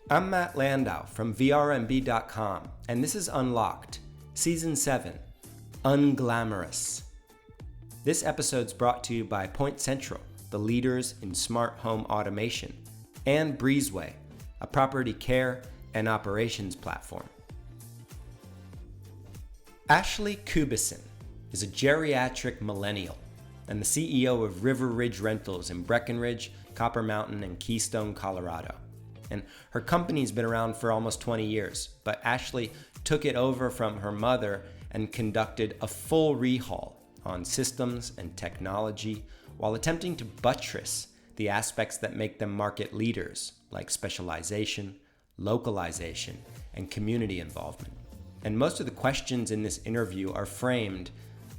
I'm Matt Landau from vrmb.com, and this is Unlocked, Season 7, Unglamorous. This episode's brought to you by Point Central, the leaders in smart home automation, and Breezeway, a property care and operations platform. Ashley Kubiszyn is a geriatric millennial and the CEO of River Ridge Rentals in Breckenridge, Copper Mountain, and Keystone, Colorado. And her company's been around for almost 20 years, but Ashley took it over from her mother and conducted a full rehaul on systems and technology while attempting to buttress the aspects that make them market leaders, like specialization, localization, and community involvement. And most of the questions in this interview are framed,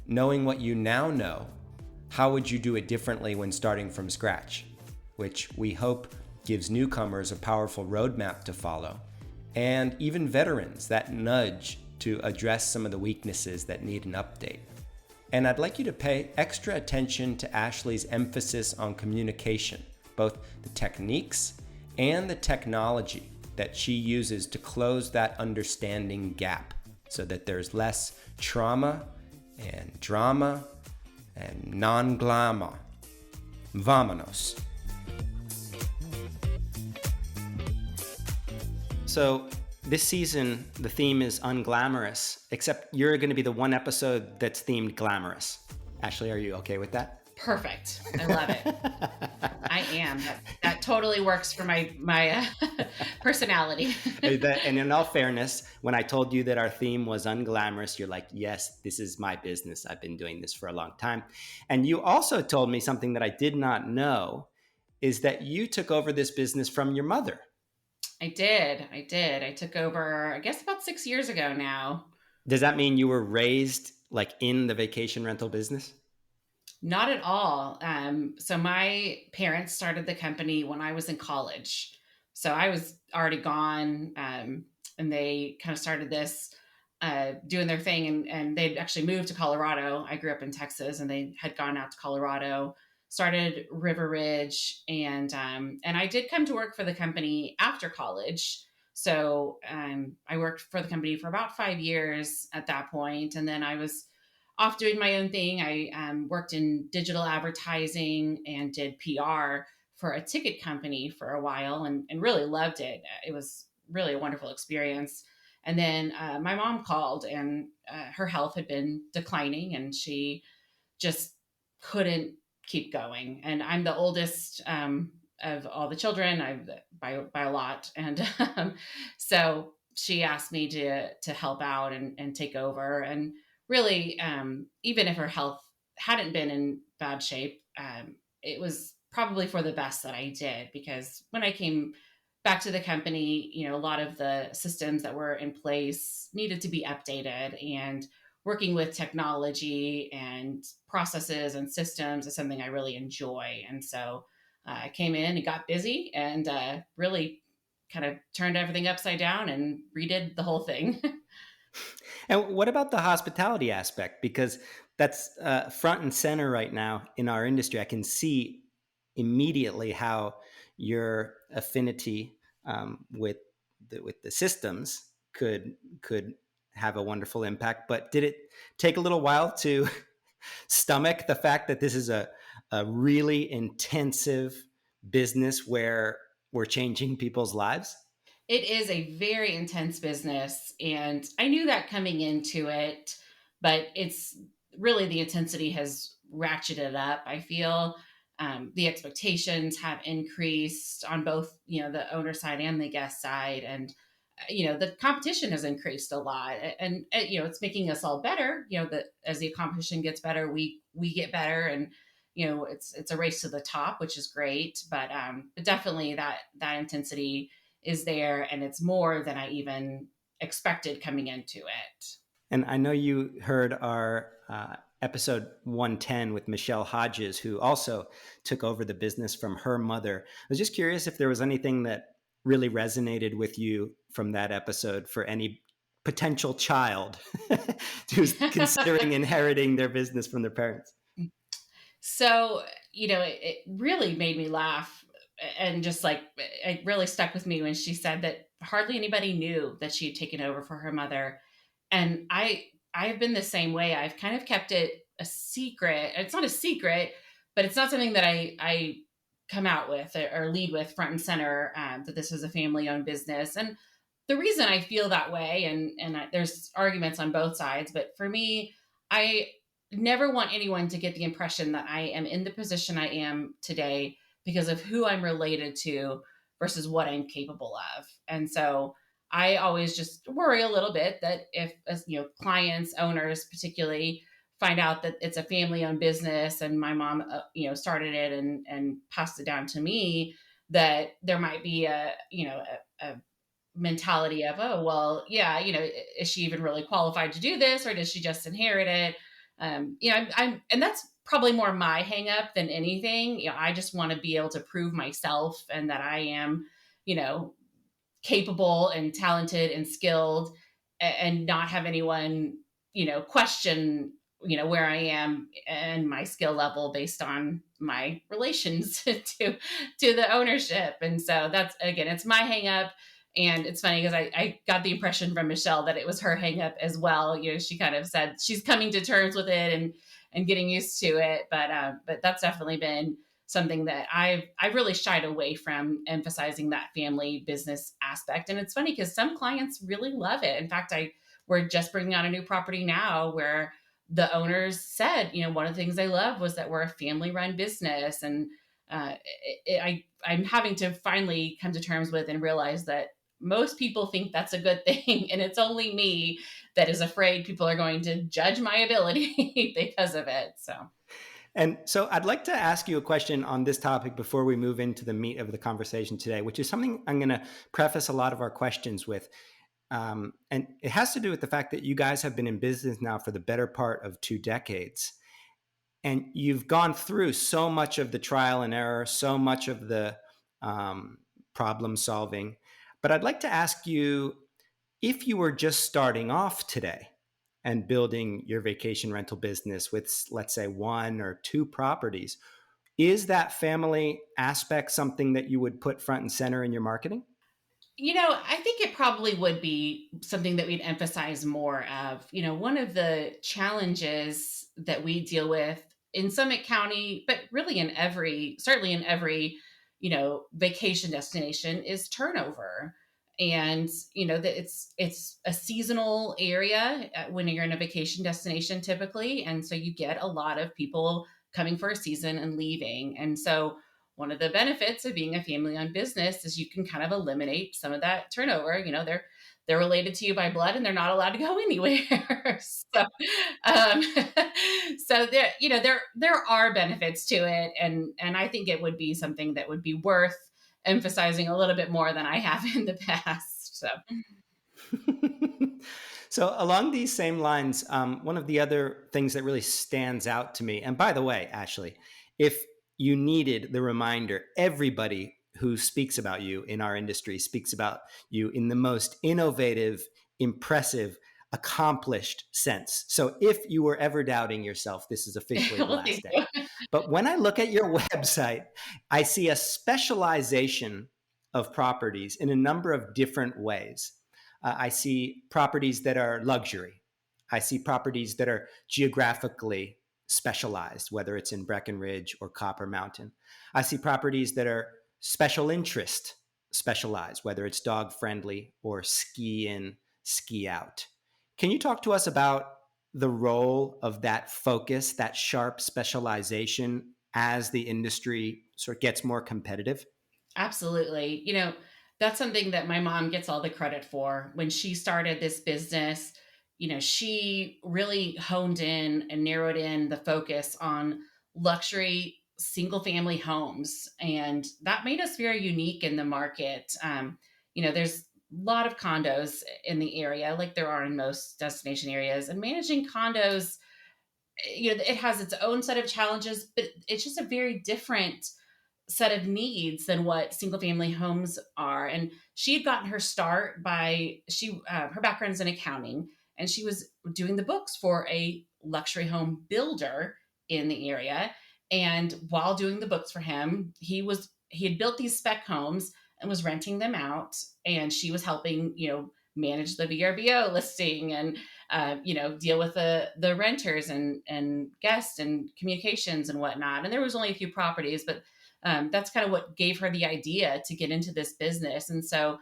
knowing what you now know, how would you do it differently when starting from scratch? Which we hope gives newcomers a powerful roadmap to follow, and even veterans that nudge to address some of the weaknesses that need an update. And I'd like you to pay extra attention to Ashley's emphasis on communication, both the techniques and the technology that she uses to close that understanding gap so that there's less trauma and drama and non-glamour. Vámonos. So this season, the theme is unglamorous, except you're going to be the one episode that's themed glamorous. Ashley, are you okay with that? Perfect. I love it. I am. That totally works for my personality. And in all fairness, when I told you that our theme was unglamorous, you're like, yes, this is my business. I've been doing this for a long time. And you also told me something that I did not know, is that you took over this business from your mother. I did. I took over, I guess, about 6 years ago now. Does that mean you were raised like in the vacation rental business? Not at all. So my parents started the company when I was in college. So I was already gone, and they kind of started this, doing their thing. And they'd actually moved to Colorado. I grew up in Texas, and they had gone out to Colorado, started River Ridge, and I did come to work for the company after college. So I worked for the company for about 5 years at that point, and then I was off doing my own thing. I worked in digital advertising and did PR for a ticket company for a while, and really loved it. It was really a wonderful experience. And then my mom called, and her health had been declining, and she just couldn't keep going. And I'm the oldest of all the children, by a lot. And so she asked me to help out and take over. And really, even if her health hadn't been in bad shape, it was probably for the best that I did, because when I came back to the company, a lot of the systems that were in place needed to be updated, and working with technology and processes and systems is something I really enjoy. And so I came in and got busy and really kind of turned everything upside down and redid the whole thing. And what about the hospitality aspect? Because that's front and center right now in our industry. I can see immediately how your affinity with the systems could have a wonderful impact. But did it take a little while to stomach the fact that this is a really intensive business where we're changing people's lives? It is a very intense business, and I knew that coming into it, but it's really, the intensity has ratcheted up. I feel the expectations have increased on both, the owner side and the guest side. And, the competition has increased a lot, and it's making us all better, that as the competition gets better, we get better. And, it's a race to the top, which is great. But definitely that intensity is there, and it's more than I even expected coming into it. And I know you heard our episode 110 with Michelle Hodges, who also took over the business from her mother. I was just curious if there was anything that really resonated with you from that episode for any potential child who's considering inheriting their business from their parents. So, it really made me laugh and just like, it really stuck with me when she said that hardly anybody knew that she had taken over for her mother. And I've been the same way. I've kind of kept it a secret. It's not a secret, but it's not something that I come out with or lead with front and center, that this is a family owned business. And the reason I feel that way, there's arguments on both sides, but for me, I never want anyone to get the impression that I am in the position I am today because of who I'm related to versus what I'm capable of. And so I always just worry a little bit that if, as clients, owners particularly, find out that it's a family owned business and my mom, started it and passed it down to me, that there might be a mentality of, oh, well, yeah, is she even really qualified to do this, or does she just inherit it? And that's probably more my hang up than anything. I just want to be able to prove myself and that I am, capable and talented and skilled, and not have anyone, question, where I am and my skill level based on my relations to the ownership. And so that's, again, it's my hang up. And it's funny because I got the impression from Michelle that it was her hang up as well. She kind of said she's coming to terms with it and getting used to it. But that's definitely been something that I've really shied away from, emphasizing that family business aspect. And it's funny because some clients really love it. In fact, we're just bringing on a new property now where the owners said, one of the things they love was that we're a family run business. And I'm having to finally come to terms with and realize that most people think that's a good thing. And it's only me that is afraid people are going to judge my ability because of it. And so I'd like to ask you a question on this topic before we move into the meat of the conversation today, which is something I'm going to preface a lot of our questions with. And it has to do with the fact that you guys have been in business now for the better part of 2 decades. And you've gone through so much of the trial and error, so much of the problem solving. But I'd like to ask you, if you were just starting off today and building your vacation rental business with, let's say, 1 or 2 properties, is that family aspect something that you would put front and center in your marketing? I think it probably would be something that we'd emphasize more of. One of the challenges that we deal with in Summit County, but really certainly in every, vacation destination, is turnover. And, that it's a seasonal area when you're in a vacation destination typically. And so you get a lot of people coming for a season and leaving. And so one of the benefits of being a family-owned business is you can kind of eliminate some of that turnover. They're related to you by blood, and they're not allowed to go anywhere. Um, so there are benefits to it, and I think it would be something that would be worth emphasizing a little bit more than I have in the past. So along these same lines, one of the other things that really stands out to me, and by the way, Ashley, if you needed the reminder, everybody who speaks about you in our industry speaks about you in the most innovative, impressive, accomplished sense. So if you were ever doubting yourself, this is officially the last day. But when I look at your website, I see a specialization of properties in a number of different ways. I see properties that are luxury. I see properties that are geographically specialized, whether it's in Breckenridge or Copper Mountain. I see properties that are special interest specialized, whether it's dog friendly or ski in, ski out. Can you talk to us about the role of that focus, that sharp specialization as the industry sort of gets more competitive? Absolutely. That's something that my mom gets all the credit for. When she started this business, she really honed in and narrowed in the focus on luxury single family homes. And that made us very unique in the market. There's a lot of condos in the area, like there are in most destination areas, and managing condos, it has its own set of challenges, but it's just a very different set of needs than what single family homes are. And she had gotten her start her background's in accounting, and she was doing the books for a luxury home builder in the area. And while doing the books for him, he was he had built these spec homes and was renting them out, and she was helping, manage the VRBO listing and deal with the renters and guests and communications and whatnot. And there was only a few properties, but that's kind of what gave her the idea to get into this business. And so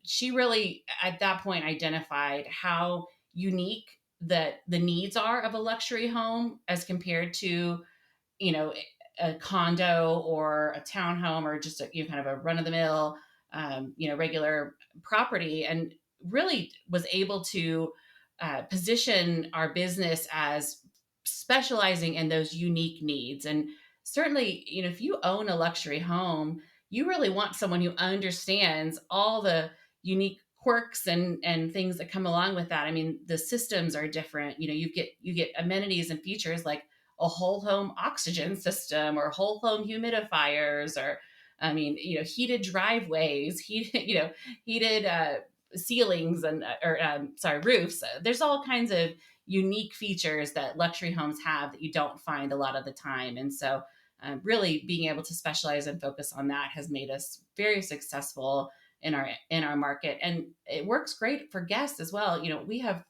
she really, at that point, identified how unique that the needs are of a luxury home as compared to, you know, a condo or a townhome or just a, kind of a run of the mill, regular property, and really was able to position our business as specializing in those unique needs. And certainly, if you own a luxury home, you really want someone who understands all the unique quirks and things that come along with that. I mean, the systems are different. You get amenities and features like a whole home oxygen system or whole home humidifiers, or heated driveways, heated ceilings and roofs. There's all kinds of unique features that luxury homes have that you don't find a lot of the time. And so really being able to specialize and focus on that has made us very successful in our market. And it works great for guests as well. We have,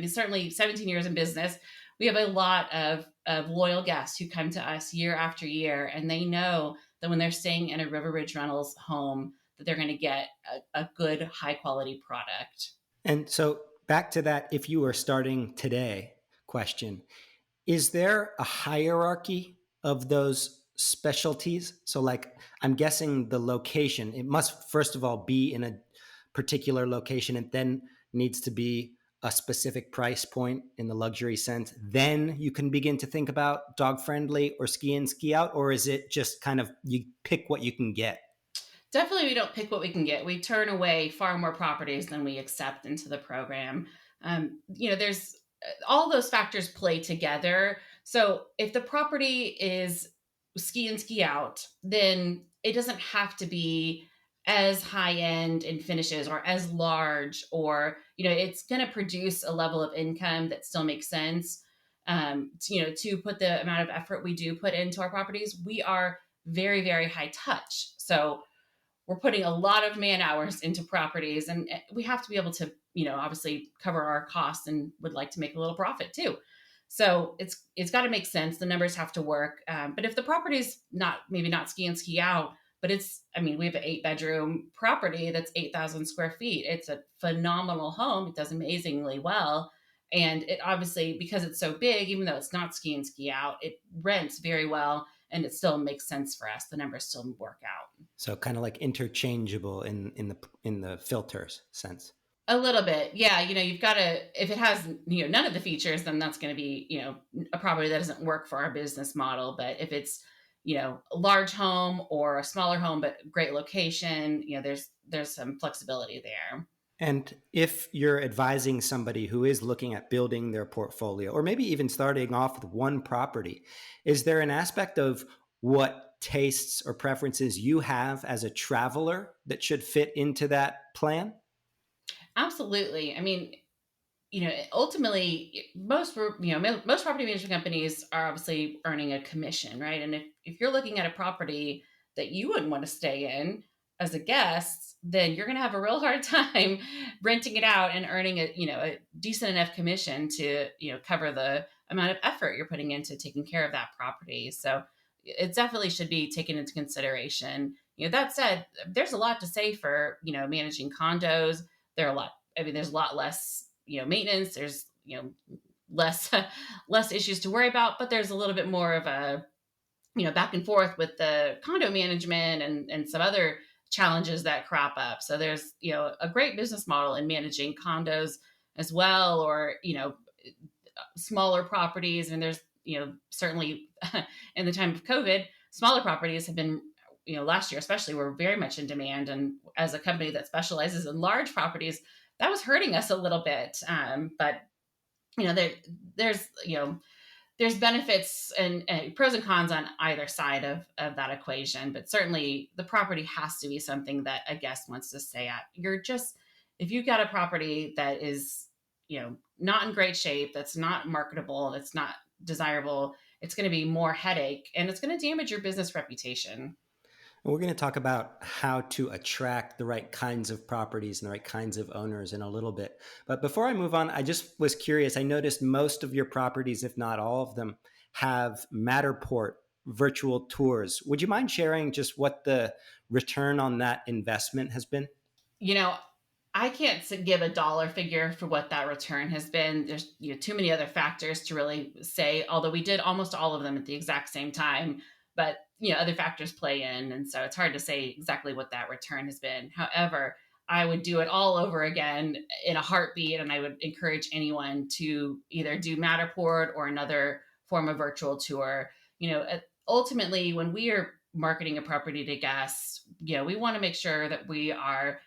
certainly 17 years in business, we have a lot of loyal guests who come to us year after year, and they know that when they're staying in a River Ridge Rentals home, that they're going to get a good, high quality product. And so back to that, if you were starting today question, is there a hierarchy of those specialties? So like, I'm guessing the location, it must first of all be in a particular location and then needs to be a specific price point in the luxury sense. Then you can begin to think about dog friendly or ski in, ski out, or is it just kind of you pick what you can get? Definitely, we don't pick what we can get. We turn away far more properties than we accept into the program. There's all those factors play together. So if the property is ski in, ski out, then it doesn't have to be as high end in finishes or as large, or it's going to produce a level of income that still makes sense. To put the amount of effort we do put into our properties, we are very, very high touch. So we're putting a lot of man hours into properties, and we have to be able to, obviously cover our costs and would like to make a little profit too. So it's got to make sense. The numbers have to work. But if the property's maybe not ski in, ski out, but we have an 8-bedroom property that's 8,000 square feet. It's a phenomenal home. It does amazingly well. And it obviously, because it's so big, even though it's not ski in, ski out, it rents very well, and it still makes sense for us. The numbers still work out. So kind of like interchangeable in the filters sense. A little bit. Yeah. You've got to, if it has, none of the features, then that's going to be, a property that doesn't work for our business model. But if it's, a large home or a smaller home, but great location, there's some flexibility there. And if you're advising somebody who is looking at building their portfolio, or maybe even starting off with one property, is there an aspect of what tastes or preferences you have as a traveler that should fit into that plan? Absolutely. Ultimately, most property management companies are obviously earning a commission, right? And if you're looking at a property that you wouldn't want to stay in as a guest, then you're going to have a real hard time renting it out and earning a decent enough commission to, cover the amount of effort you're putting into taking care of that property. So it definitely should be taken into consideration. That said, there's a lot to say for, managing condos. There's a lot less, maintenance. There's, less, less issues to worry about, but there's a little bit more of a, back and forth with the condo management and some other challenges that crop up. So there's, a great business model in managing condos as well, or, smaller properties. And there's, certainly in the time of COVID, smaller properties have been, last year especially, were very much in demand. And as a company that specializes in large properties, that was hurting us a little bit. But there's benefits and pros and cons on either side of that equation. But certainly the property has to be something that a guest wants to stay at. If you've got a property that is, not in great shape, that's not marketable, that's not desirable, it's going to be more headache, and it's going to damage your business reputation. And we're going to talk about how to attract the right kinds of properties and the right kinds of owners in a little bit. But before I move on, I just was curious. I noticed most of your properties, if not all of them, have Matterport virtual tours. Would you mind sharing just what the return on that investment has been? You know, I can't give a dollar figure for what that return has been. There's too many other factors to really say. Although we did almost all of them at the exact same time, but other factors play in, and so it's hard to say exactly what that return has been. However, I would do it all over again in a heartbeat, and I would encourage anyone to either do Matterport or another form of virtual tour. Ultimately, when we are marketing a property to guests, we want to make sure that we are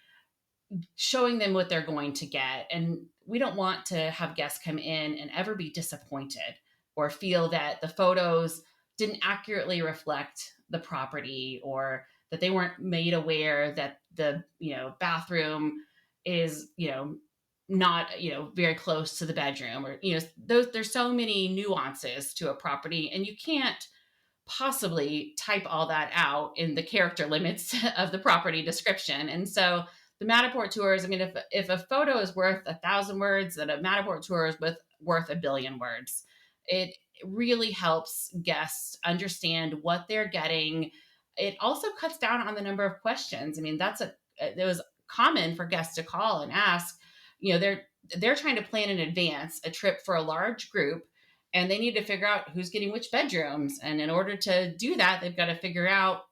showing them what they're going to get. And we don't want to have guests come in and ever be disappointed or feel that the photos didn't accurately reflect the property, or that they weren't made aware that the bathroom is not very close to the bedroom, or there's so many nuances to a property, and you can't possibly type all that out in the character limits of the property description. And so the Matterport tours, I mean, if a photo is worth 1,000 words, then a Matterport tour is worth 1,000,000,000 words. It really helps guests understand what they're getting. It also cuts down on the number of questions. I mean, it was common for guests to call and ask, they're trying to plan in advance a trip for a large group, and they need to figure out who's getting which bedrooms. And in order to do that, they've got to figure out,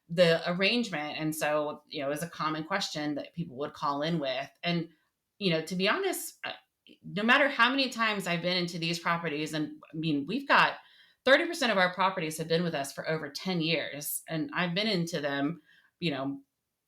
the arrangement. And so, it was a common question that people would call in with. And, to be honest, no matter how many times I've been into these properties, and I mean, we've got 30% of our properties have been with us for over 10 years. And I've been into them,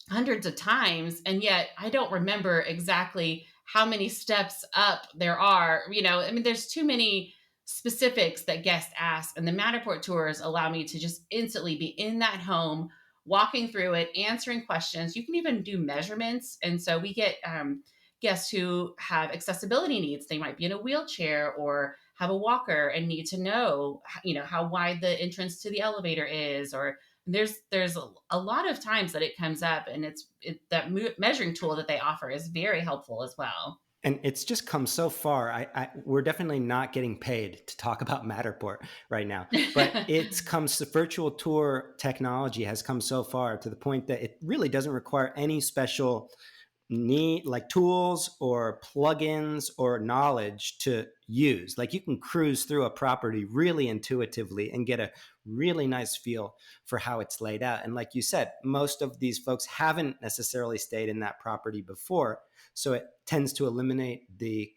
hundreds of times. And yet I don't remember exactly how many steps up there are. I mean, there's too many specifics that guests ask. And the Matterport tours allow me to just instantly be in that home, walking through it, answering questions. You can even do measurements. And so we get guests who have accessibility needs. They might be in a wheelchair or have a walker and need to know, how wide the entrance to the elevator is. Or there's a lot of times that it comes up, and that measuring tool that they offer is very helpful as well. And it's just come so far. We're definitely not getting paid to talk about Matterport right now, but the virtual tour technology has come so far to the point that it really doesn't require any special need, like tools or plugins or knowledge to use. Like, you can cruise through a property really intuitively and get a really nice feel for how it's laid out. And like you said, most of these folks haven't necessarily stayed in that property before, so it tends to eliminate the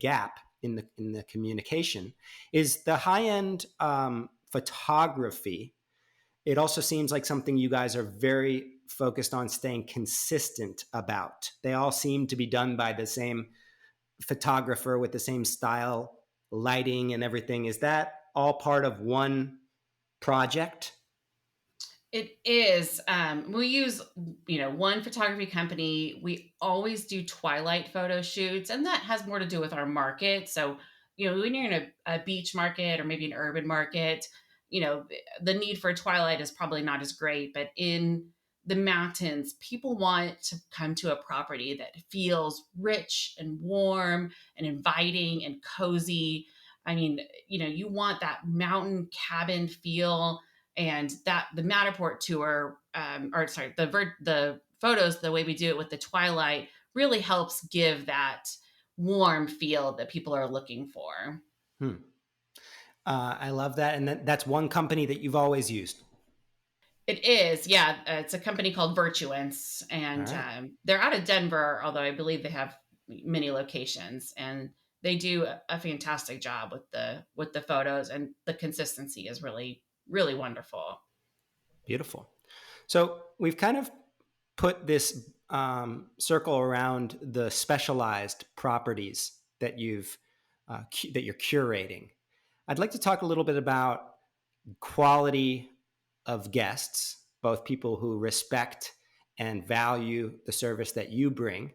gap in the communication. Is the high-end photography, it also seems like something you guys are very focused on staying consistent about. They all seem to be done by the same photographer with the same style, lighting, and everything. Is that all part of one project? It is. We use, one photography company. We always do twilight photo shoots, and that has more to do with our market. So, when you're in a beach market or maybe an urban market, the need for twilight is probably not as great. But in the mountains, people want to come to a property that feels rich and warm and inviting and cozy. I mean, you want that mountain cabin feel, and that the Matterport tour, the photos, the way we do it with the twilight, really helps give that warm feel that people are looking for. I love that. And that's one company that you've always used. It is, yeah. It's a company called Virtuance, and Right. they're out of Denver, although I believe they have many locations, and they do a fantastic job with the photos, and the consistency is really, really wonderful. Beautiful. So we've kind of put this circle around the specialized properties that that you're curating. I'd like to talk a little bit about quality of guests, both people who respect and value the service that you bring,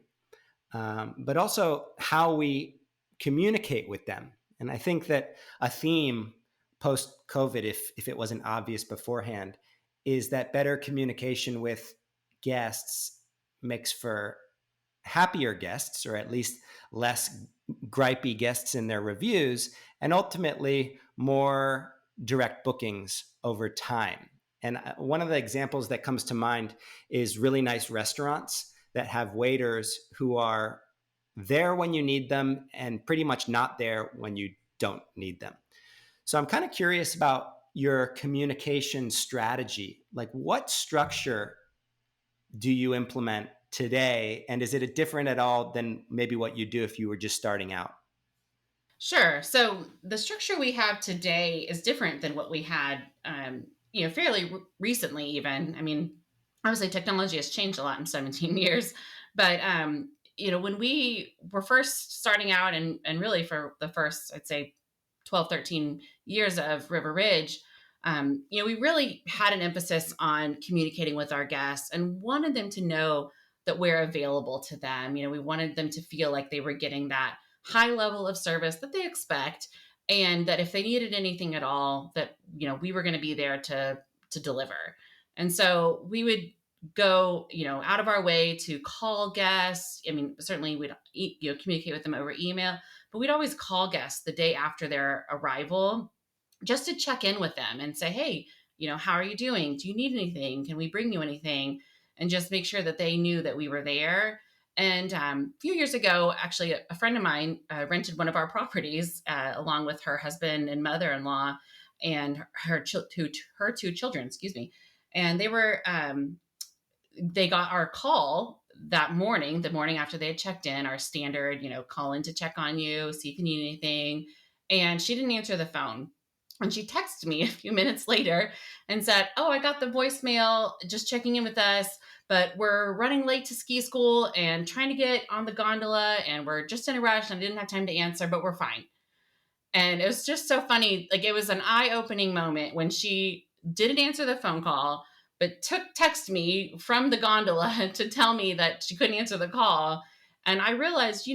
but also how we communicate with them. And I think that a theme post-COVID, if it wasn't obvious beforehand, is that better communication with guests makes for happier guests, or at least less gripey guests in their reviews, and ultimately more direct bookings over time. And one of the examples that comes to mind is really nice restaurants that have waiters who are there when you need them and pretty much not there when you don't need them. So I'm kind of curious about your communication strategy. Like, what structure do you implement today? And is it different at all than maybe what you do if you were just starting out? Sure. So the structure we have today is different than what we had, fairly recently. Even, I mean, obviously technology has changed a lot in 17 years, but when we were first starting out, and really for the first, I'd say, 12, 13 years of River Ridge, we really had an emphasis on communicating with our guests and wanted them to know that we're available to them. We wanted them to feel like they were getting that high level of service that they expect, and that if they needed anything at all, that we were going to be there to deliver. And so we would go out of our way to call guests. I mean, certainly we'd communicate with them over email, but we'd always call guests the day after their arrival just to check in with them and say, hey, how are you doing? Do you need anything? Can we bring you anything? And just make sure that they knew that we were there. And a few years ago, actually, a friend of mine rented one of our properties along with her husband and mother-in-law and her two children, excuse me. And they got our call that morning, the morning after they had checked in, our standard, call in to check on you, see if you need anything. And she didn't answer the phone. And she texted me a few minutes later and said, oh, I got the voicemail, just checking in with us, but we're running late to ski school and trying to get on the gondola, and we're just in a rush and I didn't have time to answer, but we're fine. And it was just so funny. Like, it was an eye-opening moment when she didn't answer the phone call, but text me from the gondola to tell me that she couldn't answer the call. And I realized,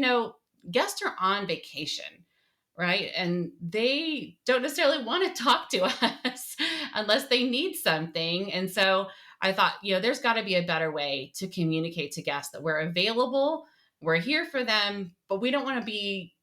guests are on vacation, right? And they don't necessarily want to talk to us unless they need something. And so I thought, there's got to be a better way to communicate to guests that we're available, we're here for them, but we don't want to be,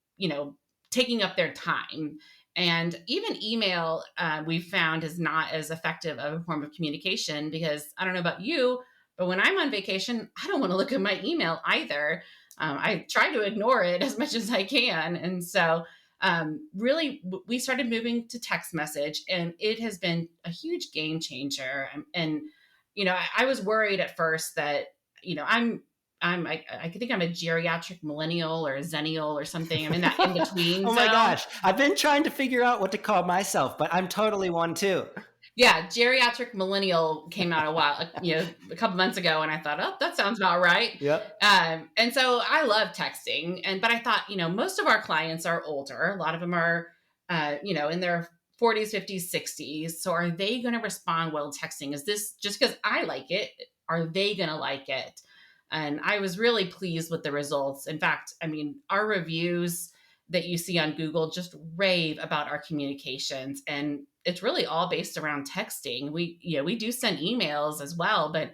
taking up their time. And even email, we found, is not as effective of a form of communication, because I don't know about you, but when I'm on vacation, I don't want to look at my email either. I try to ignore it as much as I can. And so really, we started moving to text message, and it has been a huge game changer. And I was worried at first that, I think I'm a geriatric millennial or a zennial or something. I'm in that in between Oh my zone. gosh. I've been trying to figure out what to call myself, but I'm totally one too. Yeah, geriatric millennial came out a couple months ago, and I thought, oh, that sounds about right. Yep. And so I love texting, but I thought, most of our clients are older. A lot of them are, in their 40s, 50s, 60s. So are they going to respond well to texting? Is this just because I like it? Are they going to like it? And I was really pleased with the results. In fact, I mean, our reviews that you see on Google just rave about our communications, and it's really all based around texting. We do send emails as well, but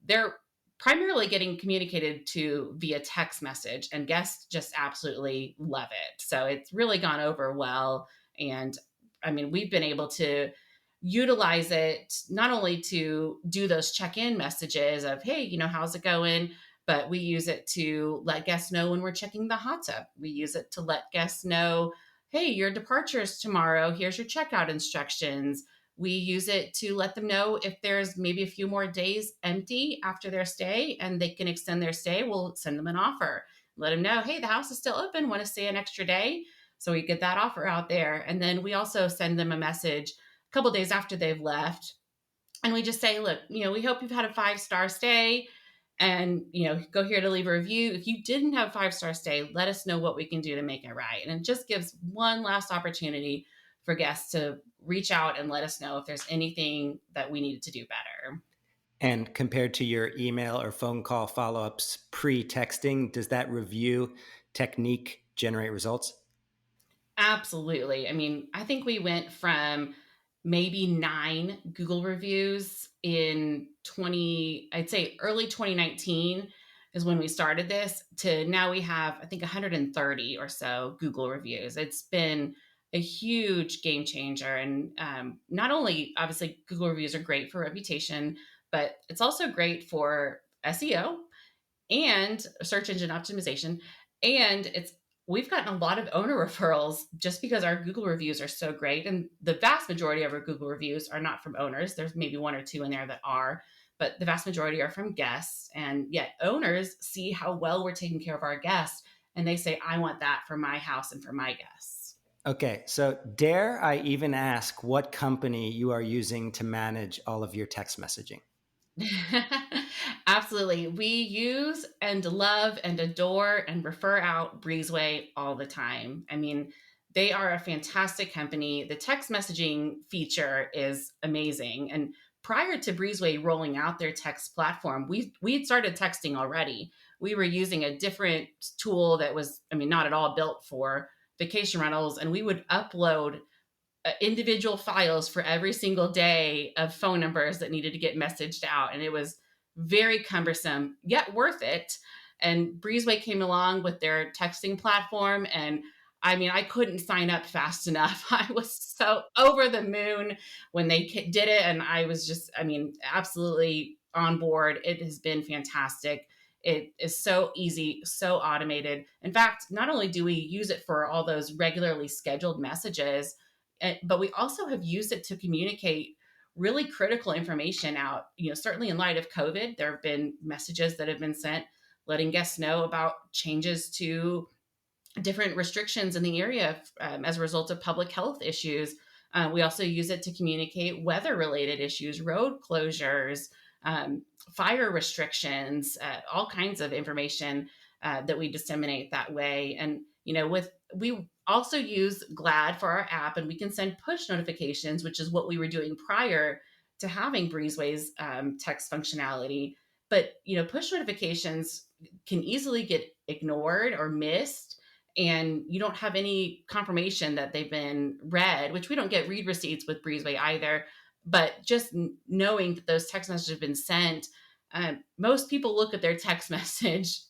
they're primarily getting communicated to via text message, and guests just absolutely love it. So it's really gone over well. And I mean, we've been able to utilize it not only to do those check-in messages of, hey, how's it going? But we use it to let guests know when we're checking the hot tub. We use it to let guests know, hey, your departure is tomorrow. Here's your checkout instructions. We use it to let them know if there's maybe a few more days empty after their stay and they can extend their stay. We'll send them an offer. Let them know, hey, the house is still open. Want to stay an extra day? So we get that offer out there. And then we also send them a message a couple days after they've left. And we just say, look, we hope you've had a 5-star stay, and go here to leave a review. If you didn't have a 5-star stay, let us know what we can do to make it right. And it just gives one last opportunity for guests to reach out and let us know if there's anything that we needed to do better. And compared to your email or phone call follow-ups pre-texting, does that review technique generate results? Absolutely. I mean, I think we went from maybe 9 Google reviews in I'd say early 2019 is when we started this, to now we have, I think, 130 or so Google reviews. It's been a huge game changer. And not only, obviously, Google reviews are great for reputation, but it's also great for SEO and search engine optimization. And we've gotten a lot of owner referrals just because our Google reviews are so great. And the vast majority of our Google reviews are not from owners. There's maybe 1 or 2 in there that are, but the vast majority are from guests. And yet owners see how well we're taking care of our guests, and they say, I want that for my house and for my guests. Okay, so dare I even ask what company you are using to manage all of your text messaging? Absolutely. We use and love and adore and refer out Breezeway all the time. I mean, they are a fantastic company. The text messaging feature is amazing. And prior to Breezeway rolling out their text platform, we'd started texting already. We were using a different tool that was, I mean, not at all built for vacation rentals. And we would upload individual files for every single day of phone numbers that needed to get messaged out. And it was very cumbersome, yet worth it. And Breezeway came along with their texting platform. And I mean, I couldn't sign up fast enough. I was so over the moon when they did it. And I was just, I mean, absolutely on board. It has been fantastic. It is so easy, so automated. In fact, not only do we use it for all those regularly scheduled messages, but we also have used it to communicate really critical information out. You know, certainly in light of COVID, there have been messages that have been sent letting guests know about changes to different restrictions in the area as a result of public health issues. We also use it to communicate weather-related issues, road closures, fire restrictions, all kinds of information that we disseminate that way. And, you know, we also use Glad for our app, and we can send push notifications, which is what we were doing prior to having Breezeway's text functionality. But, you know, push notifications can easily get ignored or missed, and you don't have any confirmation that they've been read, which we don't get read receipts with Breezeway either. But just knowing that those text messages have been sent, most people look at their text message.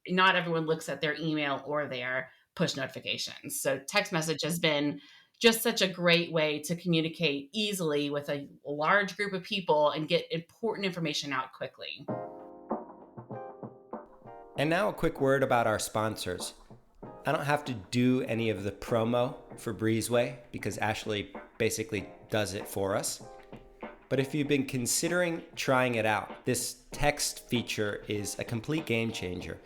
Not everyone looks at their email or their push notifications. So text message has been just such a great way to communicate easily with a large group of people and get important information out quickly. And now a quick word about our sponsors. I don't have to do any of the promo for Breezeway because Ashley basically does it for us. But if you've been considering trying it out, this text feature is a complete game changer.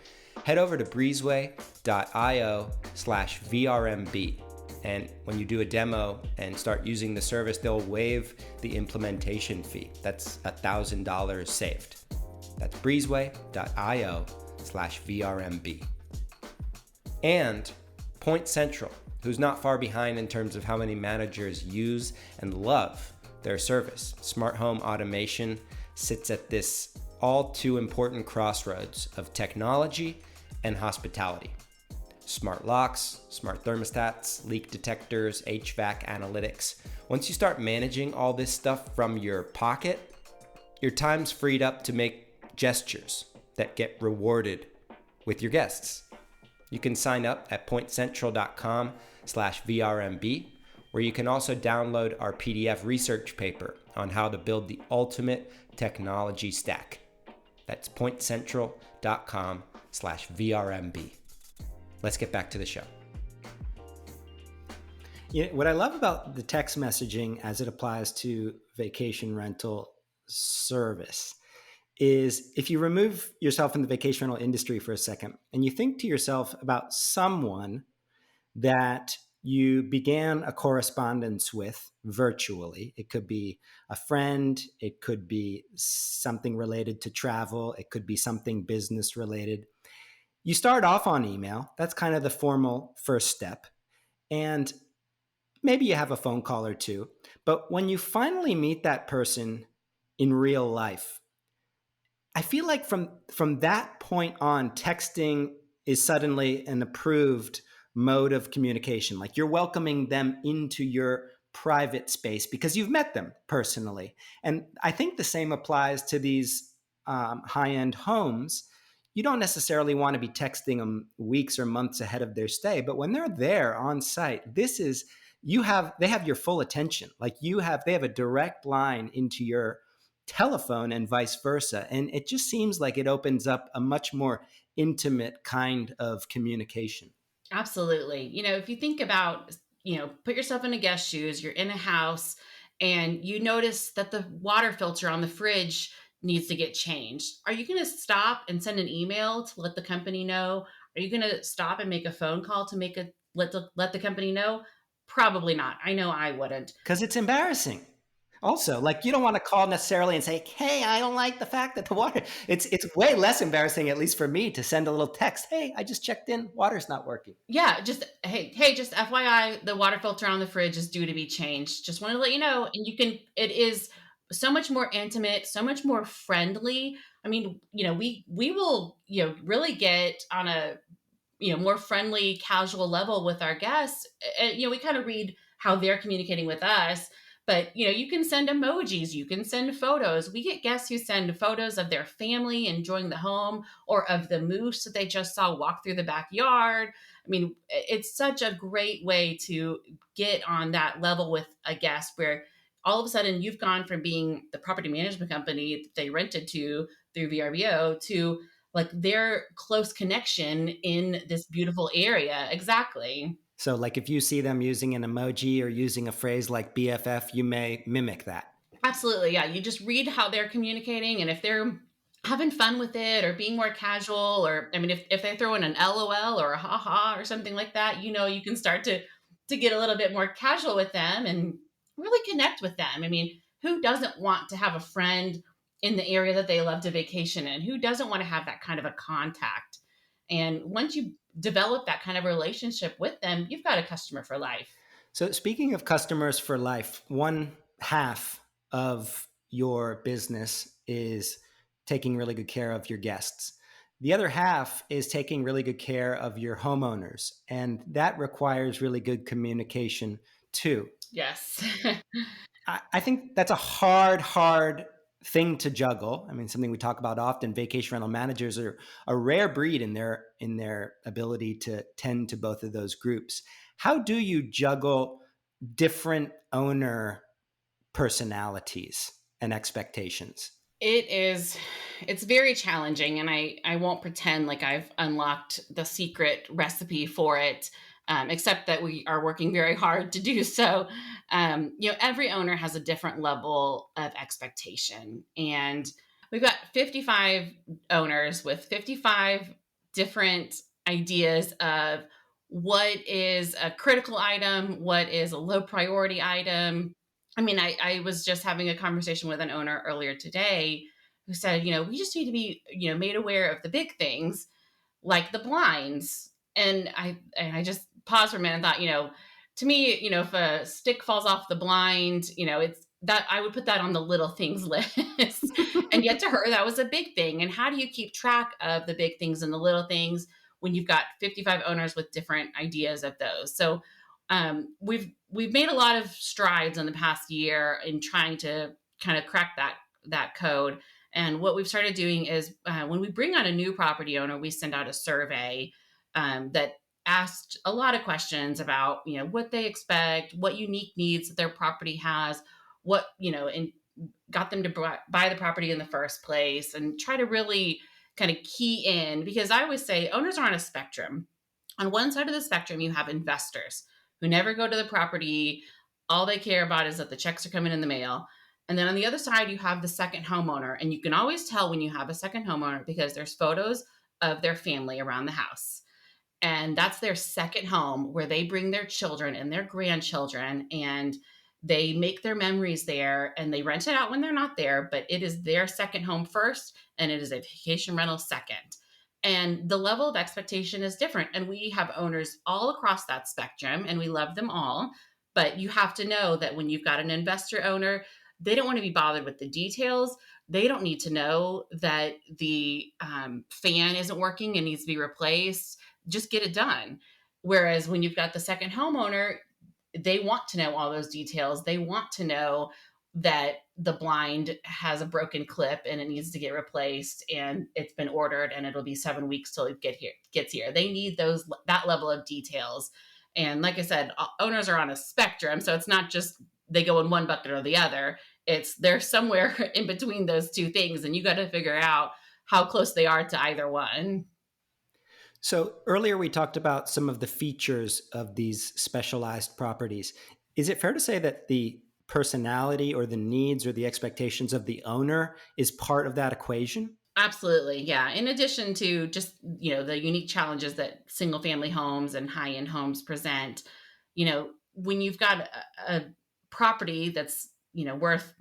Head over to breezeway.io/VRMB. And when you do a demo and start using the service, they'll waive the implementation fee. That's $1,000 saved. That's breezeway.io/VRMB. And Point Central, who's not far behind in terms of how many managers use and love their service. Smart home automation sits at this all too important crossroads of technology and hospitality. Smart locks, smart thermostats, leak detectors, HVAC analytics. Once you start managing all this stuff from your pocket, your time's freed up to make gestures that get rewarded with your guests. You can sign up at pointcentral.com/VRMB, where you can also download our PDF research paper on how to build the ultimate technology stack. That's pointcentral.com/VRMB. Let's get back to the show. Yeah, what I love about the text messaging as it applies to vacation rental service is if you remove yourself from the vacation rental industry for a second and you think to yourself about someone that you began a correspondence with virtually. It could be a friend, it could be something related to travel, it could be something business related. You start off on email. That's kind of the formal first step. And maybe you have a phone call or two. But when you finally meet that person in real life, I feel like from that point on, texting is suddenly an approved mode of communication. Like you're welcoming them into your private space because you've met them personally. And I think the same applies to these high-end homes. You don't necessarily want to be texting them weeks or months ahead of their stay, but when they're there on site, they have your full attention. Like they have a direct line into your telephone and vice versa. And it just seems like it opens up a much more intimate kind of communication. Absolutely. If you think about, put yourself in a guest's shoes, you're in a house and you notice that the water filter on the fridge needs to get changed. Are you going to stop and send an email to let the company know? Are you going to stop and make a phone call to let the company know? Probably not. I know I wouldn't. Because it's embarrassing. Also, like you don't want to call necessarily and say, "Hey, I don't like the fact that the water." It's way less embarrassing, at least for me, to send a little text. "Hey, I just checked in. Water's not working." Yeah, just just FYI, the water filter on the fridge is due to be changed. Just wanted to let you know. And it is so much more intimate, so much more friendly. I mean, we will, really get on a, more friendly, casual level with our guests. We kind of read how they're communicating with us. But, you can send emojis, you can send photos. We get guests who send photos of their family enjoying the home or of the moose that they just saw walk through the backyard. I mean, it's such a great way to get on that level with a guest where all of a sudden you've gone from being the property management company that they rented to through VRBO to like their close connection in this beautiful area. Exactly. So like if you see them using an emoji or using a phrase like BFF, you may mimic that. Absolutely. Yeah. You just read how they're communicating. And if they're having fun with it or being more casual, or, I mean, if they throw in an LOL or a haha or something like that, you can start to get a little bit more casual with them and really connect with them. I mean, who doesn't want to have a friend in the area that they love to vacation in? Who doesn't want to have that kind of a contact? And once you develop that kind of relationship with them, you've got a customer for life. So speaking of customers for life, one half of your business is taking really good care of your guests. The other half is taking really good care of your homeowners. And that requires really good communication too. Yes. I think that's a hard thing to juggle. I mean, something we talk about often. Vacation rental managers are a rare breed in their ability to tend to both of those groups. How do you juggle different owner personalities and expectations? It's very challenging, and I won't pretend like I've unlocked the secret recipe for it. Except that we are working very hard to do so. Every owner has a different level of expectation. And we've got 55 owners with 55 different ideas of what is a critical item, what is a low priority item. I mean, I was just having a conversation with an owner earlier today who said, we just need to be, made aware of the big things like the blinds. And I just paused for a minute and thought, to me, if a stick falls off the blind, it's that I would put that on the little things list. And yet to her, that was a big thing. And how do you keep track of the big things and the little things when you've got 55 owners with different ideas of those? So we've made a lot of strides in the past year in trying to kind of crack that code. And what we've started doing is when we bring on a new property owner, we send out a survey that asked a lot of questions about, what they expect, what unique needs that their property has, and got them to buy the property in the first place, and try to really kind of key in, because I always say owners are on a spectrum. On one side of the spectrum, you have investors who never go to the property. All they care about is that the checks are coming in the mail. And then on the other side, you have the second homeowner. And you can always tell when you have a second homeowner because there's photos of their family around the house. And that's their second home where they bring their children and their grandchildren and they make their memories there, and they rent it out when they're not there, but it is their second home first and it is a vacation rental second. And the level of expectation is different. And we have owners all across that spectrum and we love them all. But you have to know that when you've got an investor owner, they don't want to be bothered with the details. They don't need to know that the fan isn't working and needs to be replaced. Just get it done. Whereas when you've got the second homeowner, they want to know all those details. They want to know that the blind has a broken clip and it needs to get replaced and it's been ordered and it'll be 7 weeks till it gets here. They need that level of details. And like I said, owners are on a spectrum. So it's not just they go in one bucket or the other. It's they're somewhere in between those two things. And you got to figure out how close they are to either one. So earlier we talked about some of the features of these specialized properties. Is it fair to say that the personality or the needs or the expectations of the owner is part of that equation? Absolutely. Yeah. In addition to just, the unique challenges that single family homes and high-end homes present, when you've got a property that's, worth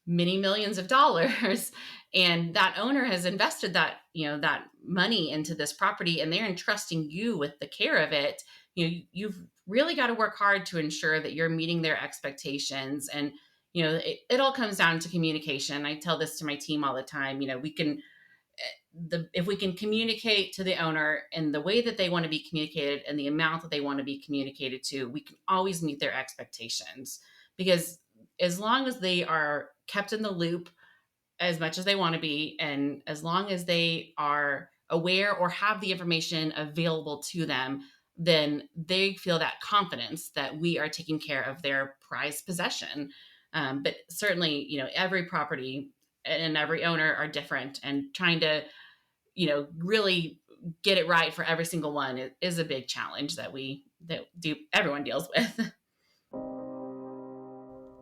many millions of dollars and that owner has invested that money into this property and they're entrusting you with the care of it, you've really got to work hard to ensure that you're meeting their expectations. And, it all comes down to communication. I tell this to my team all the time. If we can communicate to the owner in the way that they want to be communicated and the amount that they want to be communicated to, we can always meet their expectations. Because as long as they are kept in the loop as much as they want to be, and as long as they are aware or have the information available to them, then they feel that confidence that we are taking care of their prized possession. But certainly, every property and every owner are different, and trying to, really get it right for every single one is a big challenge that everyone deals with.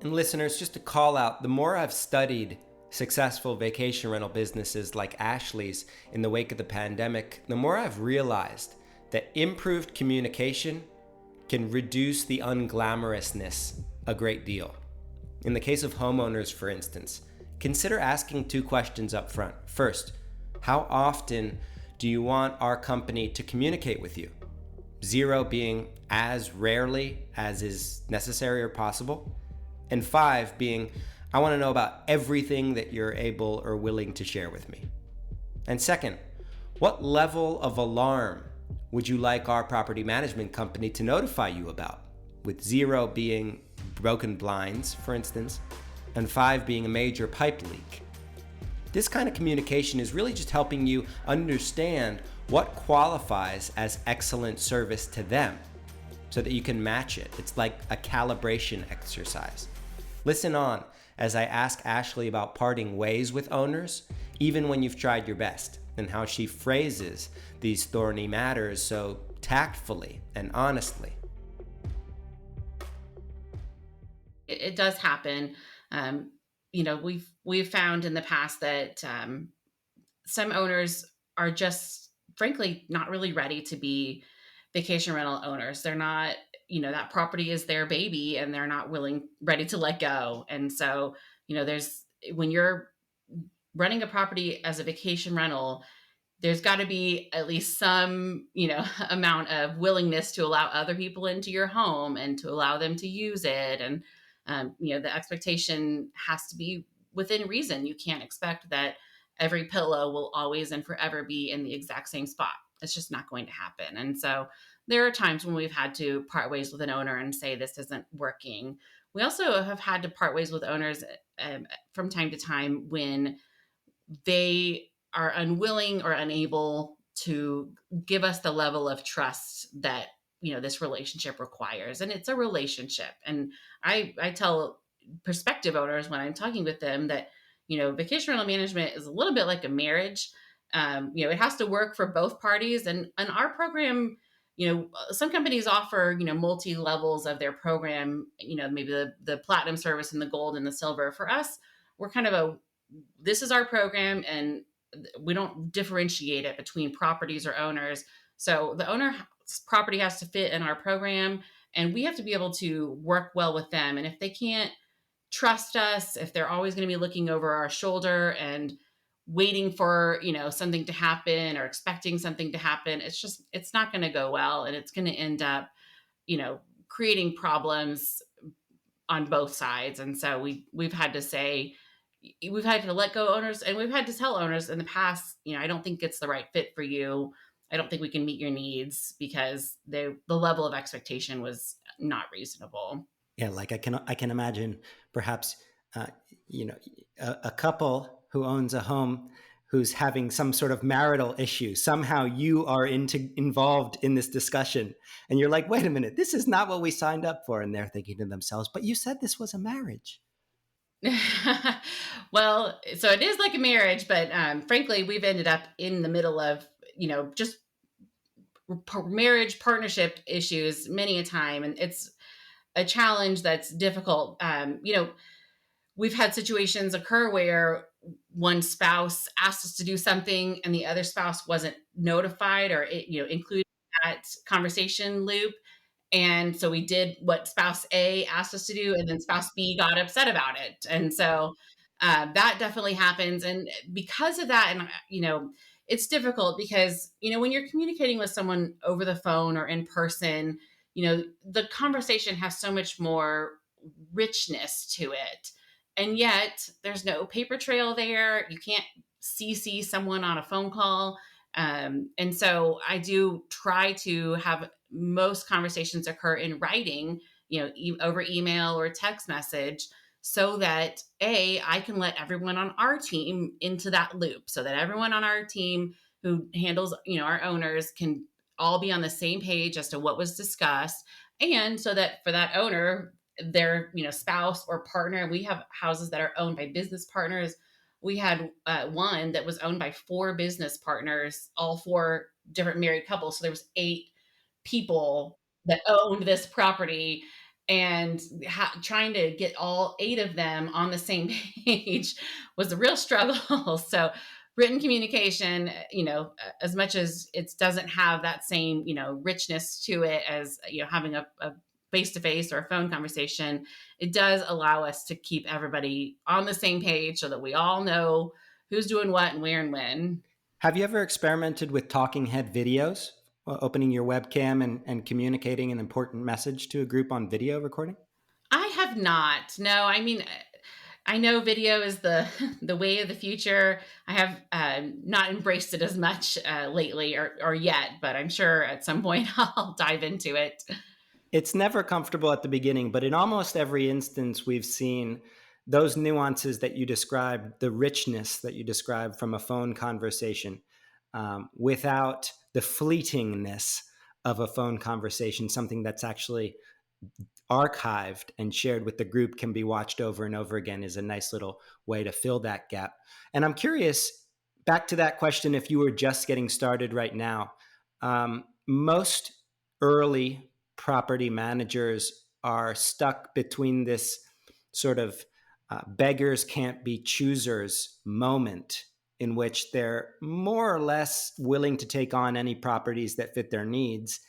And listeners, just to call out, the more I've studied successful vacation rental businesses like Ashley's in the wake of the pandemic, the more I've realized that improved communication can reduce the unglamorousness a great deal. In the case of homeowners, for instance, consider asking 2 questions up front. First, how often do you want our company to communicate with you? 0 being as rarely as is necessary or possible. And 5 being, I want to know about everything that you're able or willing to share with me. And second, what level of alarm would you like our property management company to notify you about? With 0 being broken blinds, for instance, and 5 being a major pipe leak. This kind of communication is really just helping you understand what qualifies as excellent service to them so that you can match it. It's like a calibration exercise. Listen on as I ask Ashley about parting ways with owners, even when you've tried your best, and how she phrases these thorny matters so tactfully and honestly. It does happen. We've found in the past that some owners are just frankly not really ready to be vacation rental owners. They're not, that property is their baby and they're not ready to let go. And so, when you're running a property as a vacation rental, there's got to be at least some, amount of willingness to allow other people into your home and to allow them to use it. And, the expectation has to be within reason. You can't expect that every pillow will always and forever be in the exact same spot. It's just not going to happen. And so there are times when we've had to part ways with an owner and say, this isn't working. We also have had to part ways with owners from time to time when they are unwilling or unable to give us the level of trust that, this relationship requires. And it's a relationship. And I tell prospective owners when I'm talking with them that, vacation rental management is a little bit like a marriage. It has to work for both parties. And our program, some companies offer, multi levels of their program, maybe the platinum service and the gold and the silver. For us, we're kind of this is our program, and we don't differentiate it between properties or owners. So the owner's property has to fit in our program, and we have to be able to work well with them. And if they can't trust us, if they're always going to be looking over our shoulder and waiting for, something to happen or expecting something to happen, it's not going to go well. And it's going to end up, creating problems on both sides. And so we've had to let go owners, and we've had to tell owners in the past, I don't think it's the right fit for you. I don't think we can meet your needs, because the level of expectation was not reasonable. Yeah, like I can imagine perhaps uh, a couple who owns a home who's having some sort of marital issue. Somehow you are involved in this discussion, and you're like, "Wait a minute, this is not what we signed up for." And they're thinking to themselves, "But you said this was a marriage." Well, so it is like a marriage, but frankly, we've ended up in the middle of, just marriage partnership issues many a time. And it's a challenge that's difficult. We've had situations occur where one spouse asked us to do something and the other spouse wasn't notified or, included in that conversation loop. And so we did what spouse A asked us to do, and then spouse B got upset about it. And so that definitely happens. And because of that, and, it's difficult because, when you're communicating with someone over the phone or in person, the conversation has so much more richness to it. And yet there's no paper trail there. You can't CC someone on a phone call. And so I do try to have most conversations occur in writing, over email or text message, so that I can let everyone on our team into that loop, so that everyone on our team who handles, our owners can all be on the same page as to what was discussed. And so that for that owner, their, spouse or partner, we have houses that are owned by business partners. We had one that was owned by 4 business partners, all 4 different married couples. So there was 8 people that owned this property, and trying to get all 8 of them on the same page was a real struggle. So written communication, as much as it doesn't have that same, richness to it as, having a face-to-face or a phone conversation, it does allow us to keep everybody on the same page so that we all know who's doing what and where and when. Have you ever experimented with talking head videos, opening your webcam and communicating an important message to a group on video recording? I have not. No, I mean, I know video is the way of the future. I have not embraced it as much lately or yet, but I'm sure at some point I'll dive into it. It's never comfortable at the beginning, but in almost every instance, we've seen those nuances that you described, the richness that you described from a phone conversation, without the fleetingness of a phone conversation. Something that's actually archived and shared with the group, can be watched over and over again, is a nice little way to fill that gap. And I'm curious, back to that question, if you were just getting started right now, most early property managers are stuck between this sort of beggars can't be choosers moment, in which they're more or less willing to take on any properties that fit their needs.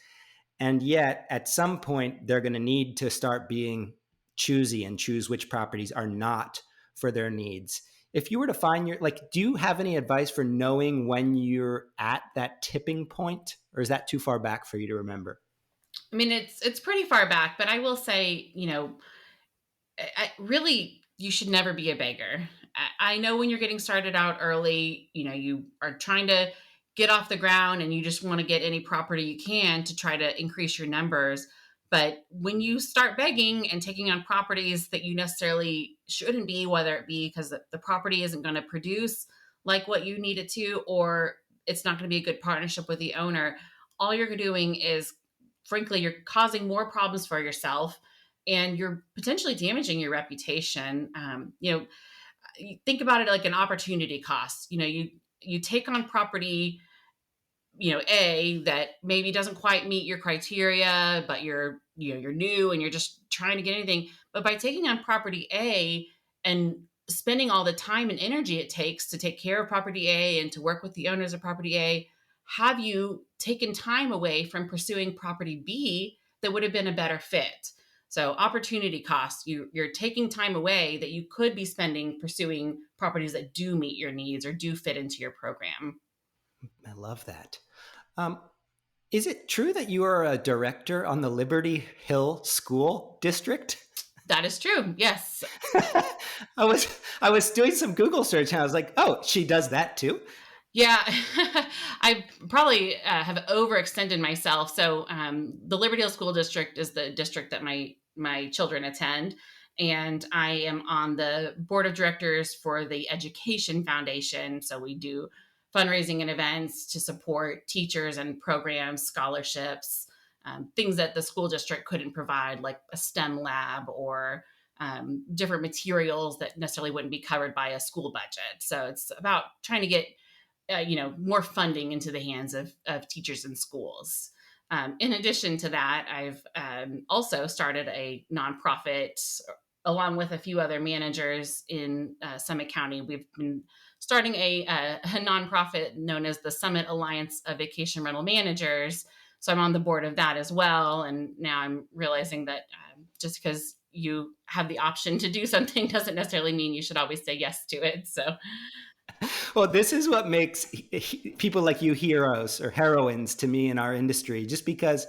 And yet at some point, they're going to need to start being choosy and choose which properties are not for their needs. If you were to find do you have any advice for knowing when you're at that tipping point, or is that too far back for you to remember? I mean, it's pretty far back, but I will say, really, you should never be a beggar. I know when you're getting started out early, you are trying to get off the ground and you just want to get any property you can to try to increase your numbers. But when you start begging and taking on properties that you necessarily shouldn't be, whether it be because the property isn't going to produce like what you need it to, or it's not going to be a good partnership with the owner, all you're doing is, frankly, you're causing more problems for yourself, and you're potentially damaging your reputation. You think about it like an opportunity cost. You take on property, A, that maybe doesn't quite meet your criteria, but you're new and you're just trying to get anything. But by taking on property A and spending all the time and energy it takes to take care of property A and to work with the owners of property A, have you taken time away from pursuing property B that would have been a better fit? So opportunity costs, you're taking time away that you could be spending pursuing properties that do meet your needs or do fit into your program. I love that. Is it true that you are a director on the Liberty Hill School District? That is true. Yes. I was doing some Google search and I was like, oh, she does that too? Yeah, I probably have overextended myself. So the Liberdale School District is the district that my children attend, and I am on the board of directors for the Education Foundation. So we do fundraising and events to support teachers and programs, scholarships, things that the school district couldn't provide, like a STEM lab or different materials that necessarily wouldn't be covered by a school budget. So it's about trying to get more funding into the hands of teachers and schools. In addition to that, I've also started a nonprofit along with a few other managers in Summit County. We've been starting a nonprofit known as the Summit Alliance of Vacation Rental Managers. So I'm on the board of that as well. And now I'm realizing that just because you have the option to do something doesn't necessarily mean you should always say yes to it. So Well, this is what makes people like you heroes or heroines to me in our industry, just because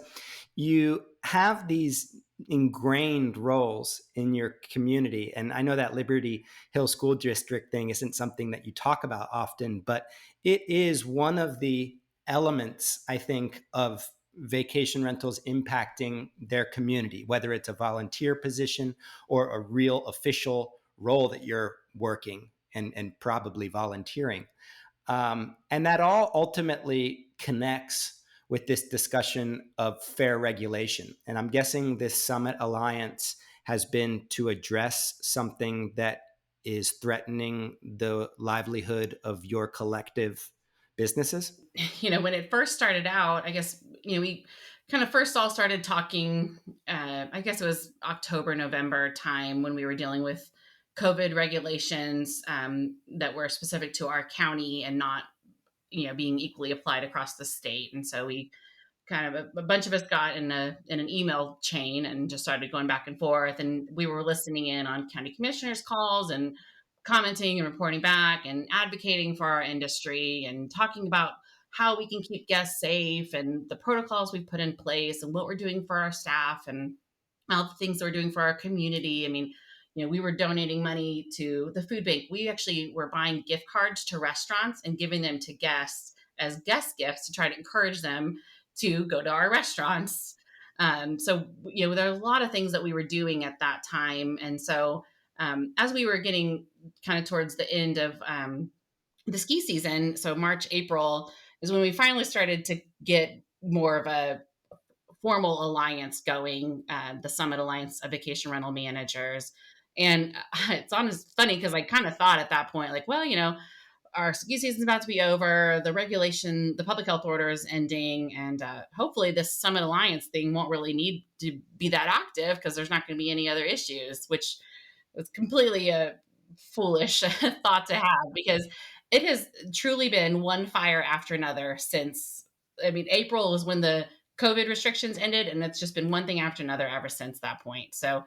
you have these ingrained roles in your community. And I know that Liberty Hill School District thing isn't something that you talk about often, but it is one of the elements, I think, of vacation rentals impacting their community, whether it's a volunteer position or a real official role that you're working and probably volunteering. And that all ultimately connects with this discussion of fair regulation. And I'm guessing this Summit Alliance has been to address something that is threatening the livelihood of your collective businesses. when it first started out, I guess, we kind of first all started talking, I guess it was October, November time when we were dealing with COVID regulations that were specific to our county and not, being equally applied across the state. And so we kind of a bunch of us got in an email chain and just started going back and forth. And we were listening in on county commissioners' calls and commenting and reporting back and advocating for our industry and talking about how we can keep guests safe and the protocols we've put in place and what we're doing for our staff and all the things that we're doing for our community. I mean, we were donating money to the food bank. We actually were buying gift cards to restaurants and giving them to guests as guest gifts to try to encourage them to go to our restaurants. So, there are a lot of things that we were doing at that time. And so as we were getting kind of towards the end of the ski season, so March, April is when we finally started to get more of a formal alliance going, the Summit Alliance of Vacation Rental Managers. And it's honest funny because I kind of thought at that point, like, well, our ski season's about to be over, the public health order is ending, and hopefully this Summit Alliance thing won't really need to be that active because there's not going to be any other issues, which was completely a foolish thought to have because it has truly been one fire after another since, April was when the COVID restrictions ended, and it's just been one thing after another ever since that point. So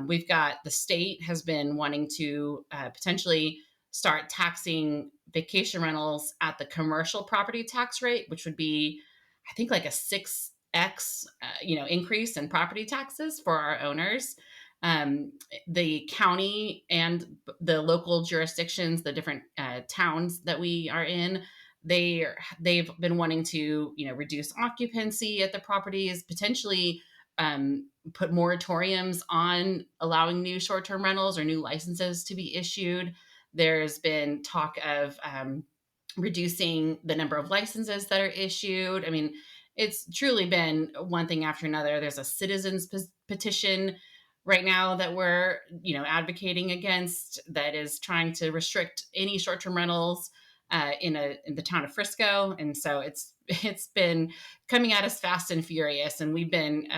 we've got the state has been wanting to potentially start taxing vacation rentals at the commercial property tax rate, which would be, I think, like a 6x, increase in property taxes for our owners. The county and the local jurisdictions, the different towns that we are in, they've been wanting to, reduce occupancy at the properties, potentially put moratoriums on allowing new short-term rentals or new licenses to be issued. There's been talk of reducing the number of licenses that are issued. It's truly been one thing after another. There's a citizens petition right now that we're, advocating against that is trying to restrict any short-term rentals in the town of Frisco. And so it's been coming at us fast and furious. And we've been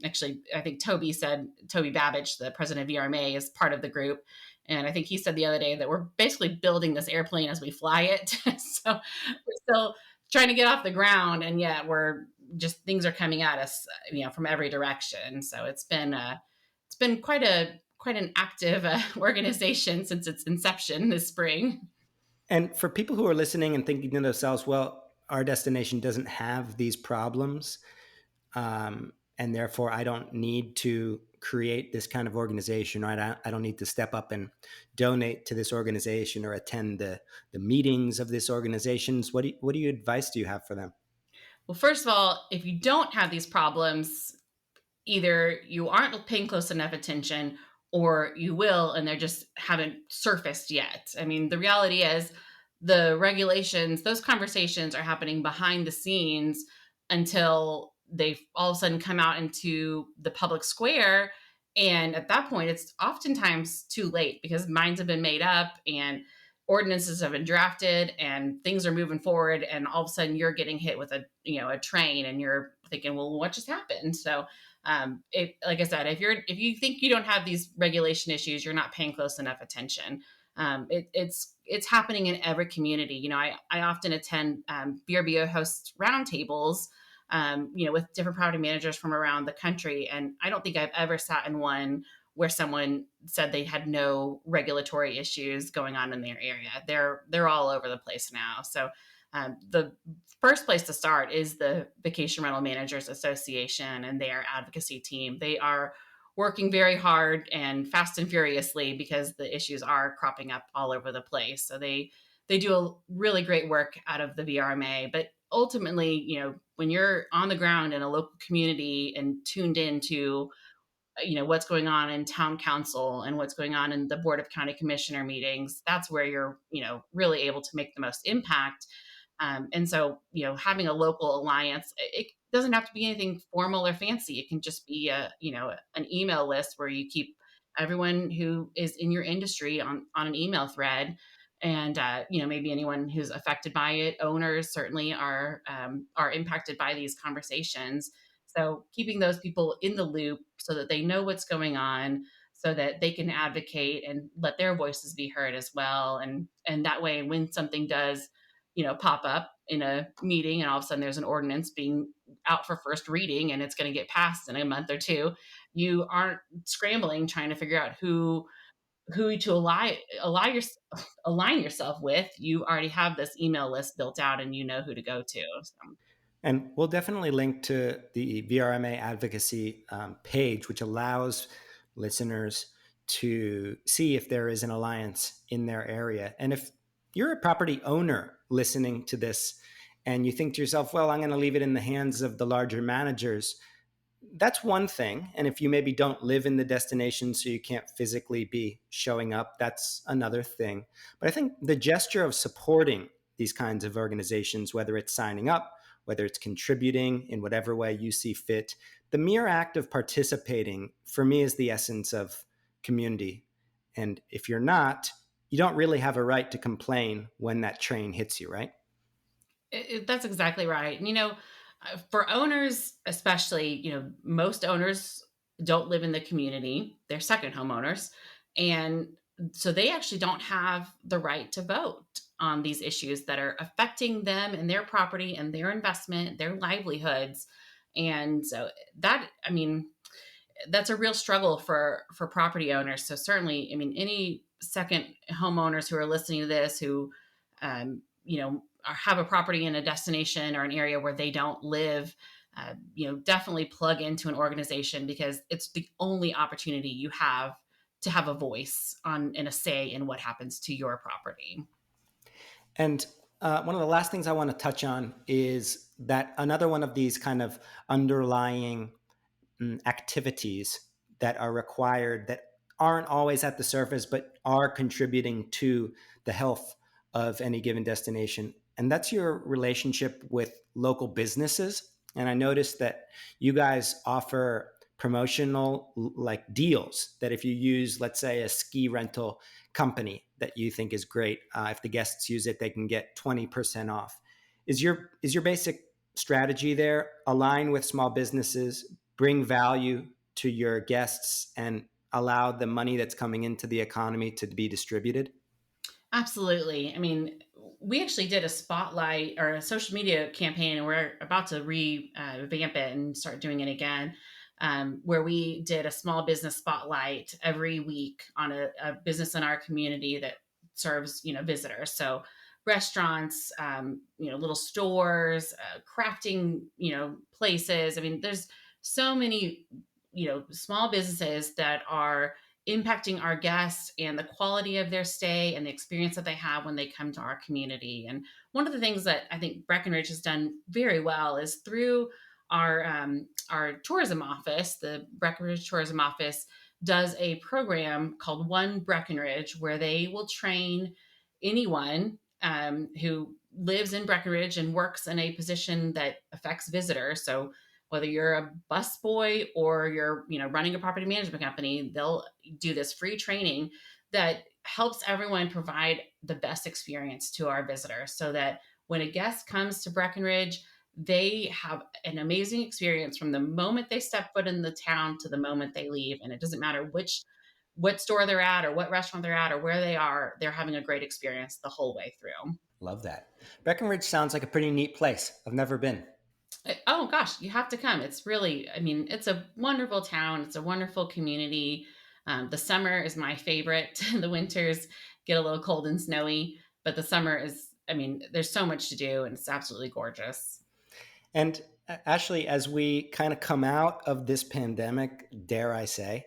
actually, I think Toby Babbage, the president of VRMA, is part of the group. And I think he said the other day that we're basically building this airplane as we fly it. So we're still trying to get off the ground. And yet things are coming at us, from every direction. So it's been quite an active organization since its inception this spring. And for people who are listening and thinking to themselves, well, our destination doesn't have these problems, and therefore I don't need to create this kind of organization, right? I don't need to step up and donate to this organization or attend the meetings of this organizations. What advice do you have for them? Well, first of all, if you don't have these problems, either you aren't paying close enough attention or you will and they just haven't surfaced yet. I mean, the reality is the regulations, those conversations are happening behind the scenes until they all of a sudden come out into the public square. And at that point, it's oftentimes too late because minds have been made up and ordinances have been drafted and things are moving forward. And all of a sudden you're getting hit with a train and you're thinking, well, what just happened? So like I said, if you think you don't have these regulation issues, you're not paying close enough attention. It's happening in every community. You know, I often attend VRBO hosts roundtables, with different property managers from around the country, and I don't think I've ever sat in one where someone said they had no regulatory issues going on in their area. They're all over the place now. So the first place to start is the Vacation Rental Managers Association and their advocacy team. They are working very hard and fast and furiously because the issues are cropping up all over the place. So they do a really great work out of the VRMA. But ultimately, when you're on the ground in a local community and tuned into what's going on in town council and what's going on in the board of county commissioner meetings, that's where you're really able to make the most impact. And so, having a local alliance, it doesn't have to be anything formal or fancy. It can just be an email list where you keep everyone who is in your industry on an email thread. And, maybe anyone who's affected by it. Owners certainly are impacted by these conversations. So keeping those people in the loop so that they know what's going on, so that they can advocate and let their voices be heard as well. And that way, when something does pop up in a meeting and all of a sudden there's an ordinance being out for first reading and it's going to get passed in a month or two, you aren't scrambling trying to figure out who to align yourself with. You already have this email list built out and you know who to go to. So. And we'll definitely link to the VRMA advocacy page, which allows listeners to see if there is an alliance in their area. And if you're a property owner listening to this and you think to yourself, well, I'm going to leave it in the hands of the larger managers, that's one thing. And if you maybe don't live in the destination, so you can't physically be showing up, that's another thing. But I think the gesture of supporting these kinds of organizations, whether it's signing up, whether it's contributing in whatever way you see fit, the mere act of participating, for me, is the essence of community. And if you're not, you don't really have a right to complain when that train hits you, right? That's exactly right. And, for owners, especially, most owners don't live in the community. They're second homeowners. And so they actually don't have the right to vote on these issues that are affecting them and their property and their investment, their livelihoods. And so that's a real struggle for property owners. So certainly, any second homeowners who are listening to this, who, have a property in a destination or an area where they don't live, definitely plug into an organization, because it's the only opportunity you have to have a voice and a say in what happens to your property. And one of the last things I want to touch on is that another one of these kind of underlying activities that are required that aren't always at the surface, but are contributing to the health of any given destination. And that's your relationship with local businesses. And I noticed that you guys offer promotional deals that if you use, let's say, a ski rental company that you think is great, if the guests use it, they can get 20% off. Is your basic strategy there align with small businesses, bring value to your guests, and allow the money that's coming into the economy to be distributed? Absolutely. We actually did a spotlight or a social media campaign, and we're about to revamp it and start doing it again, where we did a small business spotlight every week on a business in our community that serves, visitors. So restaurants, little stores, crafting, places. There's so many small businesses that are impacting our guests and the quality of their stay and the experience that they have when they come to our community. And one of the things that I think Breckenridge has done very well is through our tourism office. The Breckenridge Tourism Office does a program called One Breckenridge, where they will train anyone who lives in Breckenridge and works in a position that affects visitors. So whether you're a busboy or you're, running a property management company, they'll do this free training that helps everyone provide the best experience to our visitors, so that when a guest comes to Breckenridge, they have an amazing experience from the moment they step foot in the town to the moment they leave. And it doesn't matter what store they're at or what restaurant they're at or where they are, they're having a great experience the whole way through. Love that. Breckenridge sounds like a pretty neat place. I've never been. Oh gosh, you have to come. It's really, it's a wonderful town. It's a wonderful community. The summer is my favorite. The winters get a little cold and snowy, but the summer is, there's so much to do and it's absolutely gorgeous. And Ashley, as we kind of come out of this pandemic, dare I say,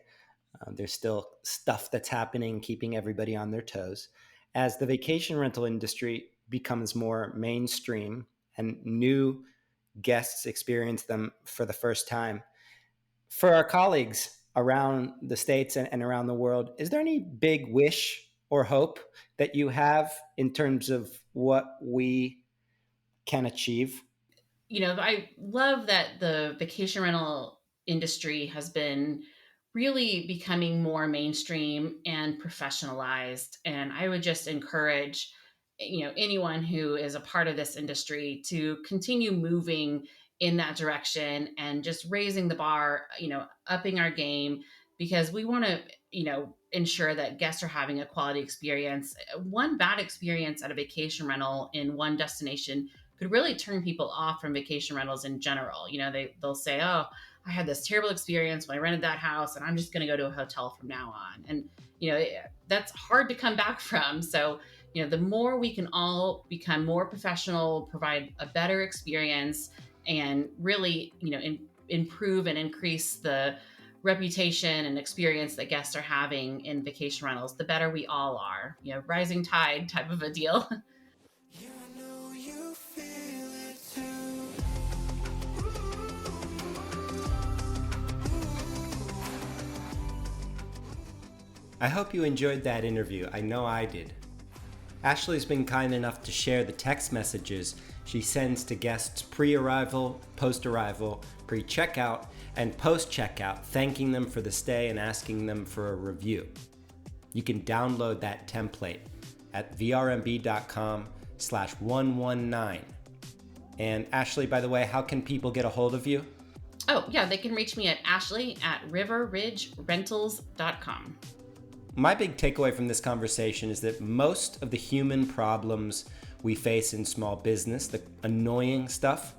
there's still stuff that's happening, keeping everybody on their toes. As the vacation rental industry becomes more mainstream and new guests experience them for the first time, for our colleagues around the States and around the world, is there any big wish or hope that you have in terms of what we can achieve? I love that the vacation rental industry has been really becoming more mainstream and professionalized. And I would just encourage, anyone who is a part of this industry to continue moving in that direction and just raising the bar, upping our game, because we want to, ensure that guests are having a quality experience. One bad experience at a vacation rental in one destination could really turn people off from vacation rentals in general. They'll say, oh, I had this terrible experience when I rented that house and I'm just going to go to a hotel from now on. And, that's hard to come back from. So, the more we can all become more professional, provide a better experience, and really, improve and increase the reputation and experience that guests are having in vacation rentals, the better we all are. Rising tide type of a deal. I hope you enjoyed that interview. I know I did. Ashley's been kind enough to share the text messages she sends to guests pre-arrival, post-arrival, pre-checkout, and post-checkout, thanking them for the stay and asking them for a review. You can download that template at vrmb.com/119. And Ashley, by the way, how can people get a hold of you? Oh, yeah, they can reach me at ashley@riverridgerentals.com. My big takeaway from this conversation is that most of the human problems we face in small business, the annoying stuff,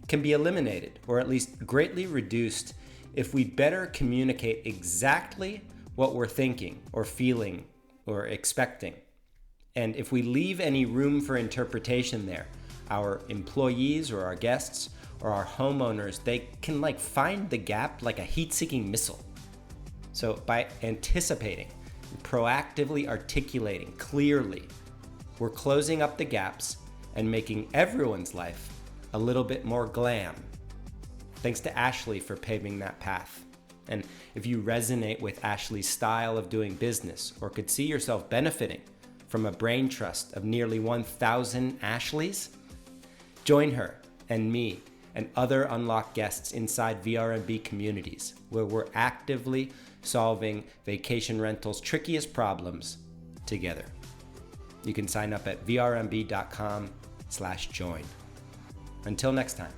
can be eliminated or at least greatly reduced if we better communicate exactly what we're thinking or feeling or expecting. And if we leave any room for interpretation there, our employees or our guests or our homeowners, they can find the gap like a heat-seeking missile. So by anticipating, proactively articulating clearly, we're closing up the gaps and making everyone's life a little bit more glam. Thanks to Ashley for paving that path. And if you resonate with Ashley's style of doing business or could see yourself benefiting from a brain trust of nearly 1,000 Ashleys, join her and me and other Unlocked guests inside VRMB communities, where we're actively solving vacation rentals' trickiest problems together. You can sign up at vrmb.com/join. Until next time.